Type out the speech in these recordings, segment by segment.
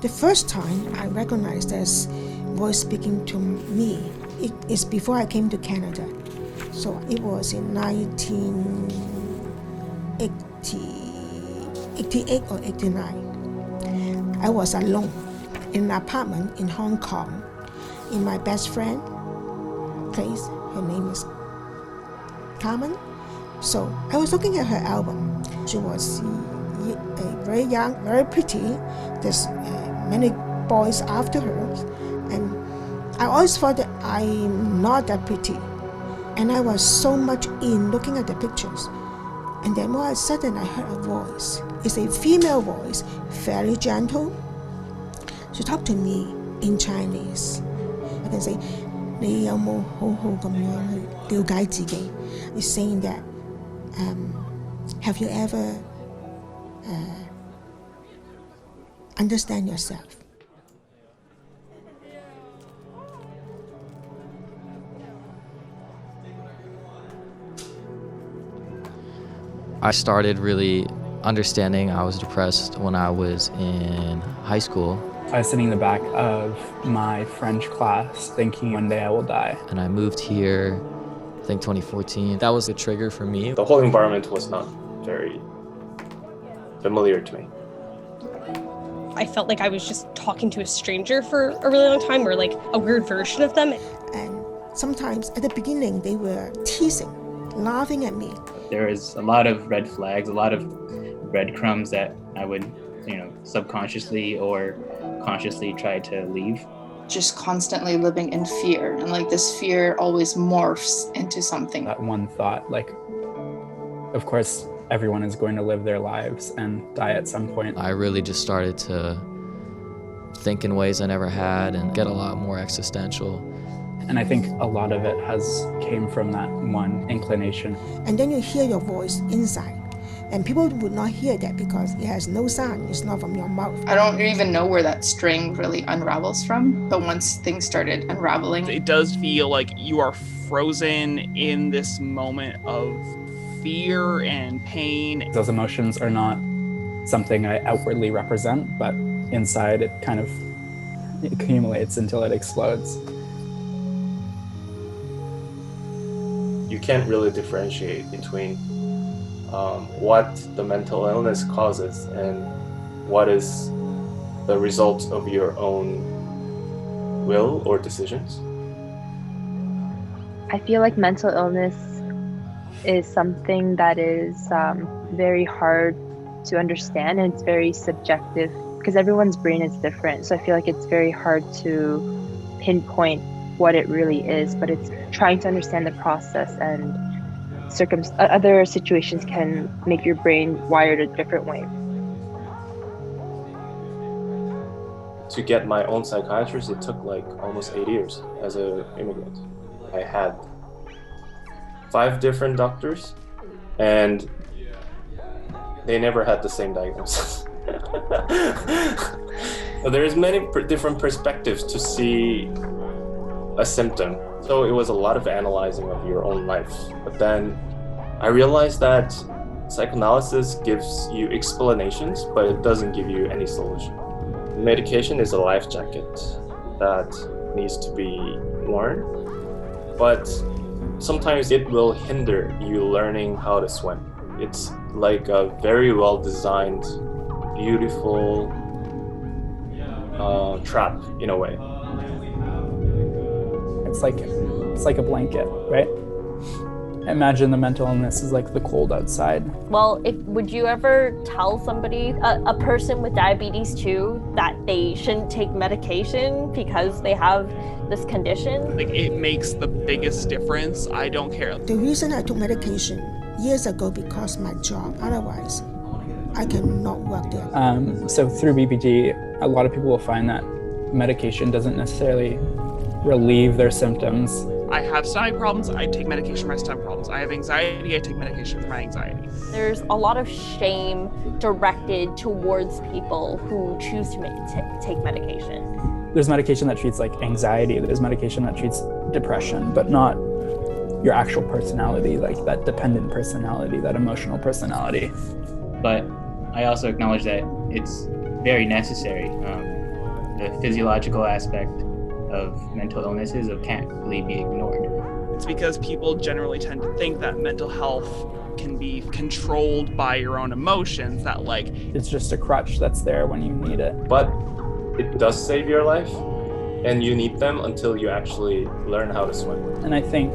The first time I recognized this voice speaking to me, it is before I came to Canada. So it was in 1988 or 89. I was alone in an apartment in Hong Kong in my best friend place. Her name is Carmen. So I was looking at her album. She was very young, very pretty. There's many boys after her. And I always thought that I'm not that pretty. And I was so much in looking at the pictures. And then all of a sudden I heard a voice. It's a female voice, fairly gentle. She talked to me in Chinese. I can say, 你有冇好好咁樣去了解自己? It's saying that, have you ever understand yourself? I started really understanding I was depressed when I was in high school. I was sitting in the back of my French class thinking one day I will die. And I moved here, I think 2014. That was the trigger for me. The whole environment was not very familiar to me. I felt like I was just talking to a stranger for a really long time, or like a weird version of them. And sometimes at the beginning they were teasing, laughing at me. There was a lot of red flags, a lot of breadcrumbs that I would, subconsciously or consciously try to leave. Just constantly living in fear, and like this fear always morphs into something. That one thought, of course, everyone is going to live their lives and die at some point. I really just started to think in ways I never had and get a lot more existential. And I think a lot of it came from that one inclination. And then you hear your voice inside. And people would not hear that because it has no sound. It's not from your mouth. I don't even know where that string really unravels from. But once things started unraveling, it does feel like you are frozen in this moment of fear and pain. Those emotions are not something I outwardly represent, but inside it kind of accumulates until it explodes. You can't really differentiate between what the mental illness causes and what is the result of your own will or decisions. I feel like mental illness is something that is very hard to understand, and it's very subjective because everyone's brain is different. So I feel like it's very hard to pinpoint what it really is, but it's trying to understand the process, and other situations can make your brain wired a different way. To get my own psychiatrist, it took almost 8 years as an immigrant. I had 5 different doctors, and they never had the same diagnosis. So there's many different perspectives to see a symptom. So it was a lot of analyzing of your own life. But then I realized that psychoanalysis gives you explanations, but it doesn't give you any solution. Medication is a life jacket that needs to be worn, but sometimes it will hinder you learning how to swim. It's like a very well-designed, beautiful trap in a way. It's like a blanket, right? Imagine the mental illness is like the cold outside. Well, would you ever tell somebody, a person with diabetes too, that they shouldn't take medication because they have this condition? It makes the biggest difference. I don't care. The reason I took medication years ago because my job, otherwise I cannot work there. So through BPD, a lot of people will find that medication doesn't necessarily relieve their symptoms. I have stomach problems, I take medication for my stomach problems. I have anxiety, I take medication for my anxiety. There's a lot of shame directed towards people who choose to take medication. There's medication that treats anxiety, there's medication that treats depression, but not your actual personality, that dependent personality, that emotional personality. But I also acknowledge that it's very necessary. the physiological aspect of mental illnesses can't really be ignored. It's because people generally tend to think that mental health can be controlled by your own emotions, that like It's just a crutch that's there when you need it. But it does save your life, and you need them until you actually learn how to swim. And I think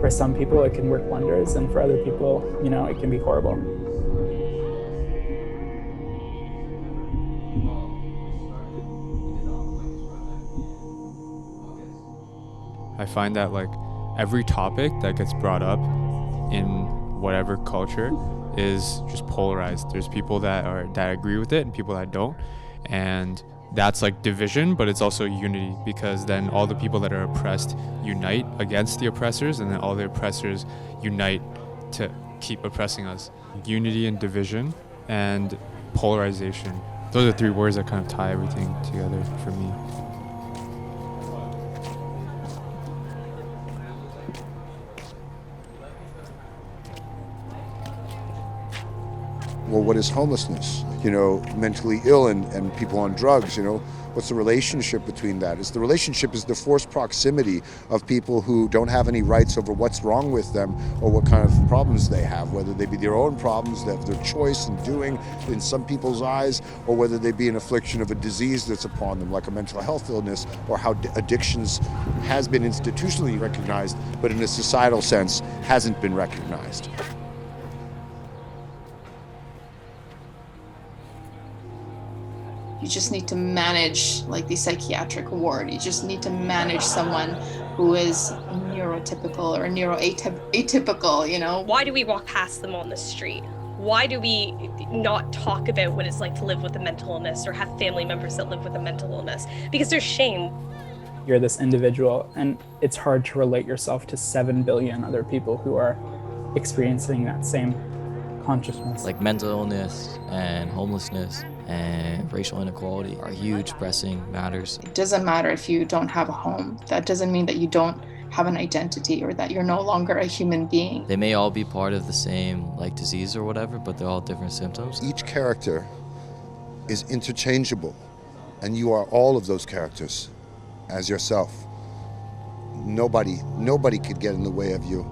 for some people it can work wonders, and for other people, it can be horrible. I find that like every topic that gets brought up in whatever culture is just polarized. There's people that agree with it and people that don't, and that's like division, but it's also unity, because then all the people that are oppressed unite against the oppressors, and then all the oppressors unite to keep oppressing us. Unity and division and polarization. Those are three words that kind of tie everything together for me. Well, what is homelessness? Mentally ill and people on drugs, what's the relationship between that? The relationship is the forced proximity of people who don't have any rights over what's wrong with them or what kind of problems they have, whether they be their own problems, that their choice in doing in some people's eyes, or whether they be an affliction of a disease that's upon them, like a mental health illness, or how addictions has been institutionally recognized, but in a societal sense hasn't been recognized. You just need to manage like the psychiatric ward. You just need to manage someone who is neurotypical or atypical, Why do we walk past them on the street? Why do we not talk about what it's like to live with a mental illness or have family members that live with a mental illness? Because there's shame. You're this individual, and it's hard to relate yourself to 7 billion other people who are experiencing that same consciousness. Like mental illness and homelessness and racial inequality are huge pressing matters. It doesn't matter if you don't have a home. That doesn't mean that you don't have an identity or that you're no longer a human being. They may all be part of the same disease or whatever, but they're all different symptoms. Each character is interchangeable, and you are all of those characters as yourself. Nobody could get in the way of you.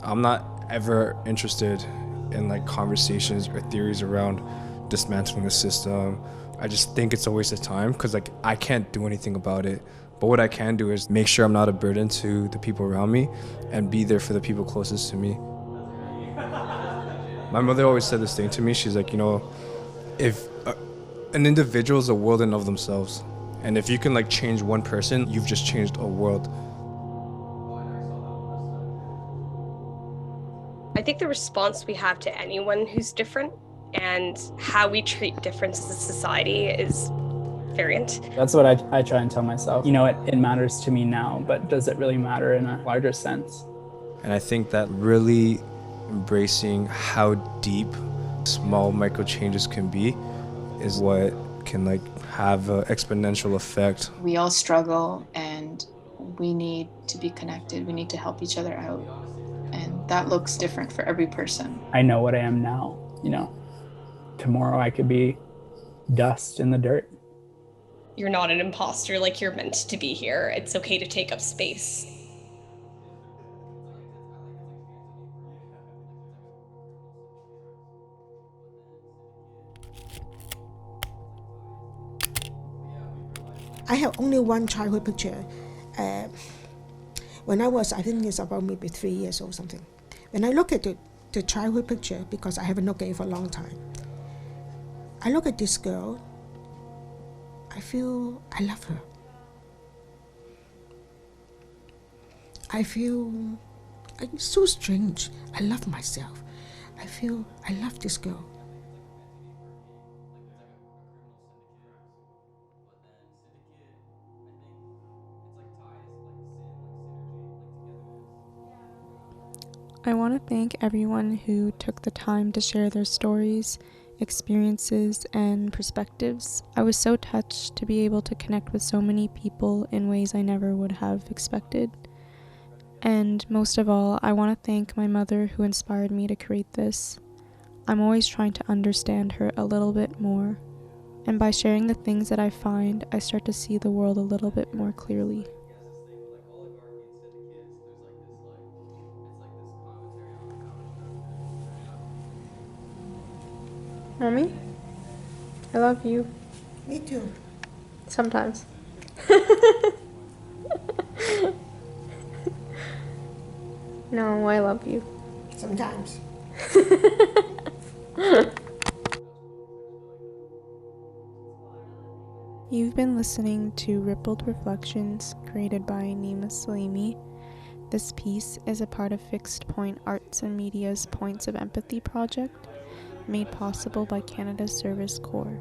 I'm not ever interested in conversations or theories around dismantling the system. I just think it's a waste of time because I can't do anything about it. But what I can do is make sure I'm not a burden to the people around me and be there for the people closest to me. My mother always said this thing to me. She's like, if an individual is a world in of themselves, and if you can change one person, you've just changed a world. I think the response we have to anyone who's different and how we treat difference as a society is variant. That's what I try and tell myself. It matters to me now, but does it really matter in a larger sense? And I think that really embracing how deep small micro changes can be is what can have an exponential effect. We all struggle and we need to be connected. We need to help each other out. And that looks different for every person. I know what I am now, Tomorrow I could be dust in the dirt. You're not an imposter, you're meant to be here. It's okay to take up space. I have only one childhood picture. When I think it's about maybe 3 years old something. When I look at the childhood picture, because I haven't looked at it for a long time, I look at this girl, I feel I love her. I feel it's so strange. I love myself. I feel I love this girl. I want to thank everyone who took the time to share their stories, experiences, and perspectives. I was so touched to be able to connect with so many people in ways I never would have expected. And most of all, I want to thank my mother who inspired me to create this. I'm always trying to understand her a little bit more. And by sharing the things that I find, I start to see the world a little bit more clearly. Mommy, I love you. Me too. Sometimes. No, I love you. Sometimes. You've been listening to Rippled Reflections, created by Nima Salimi. This piece is a part of Fixed Point Arts and Media's Points of Empathy project, made possible by Canada's Service Corps.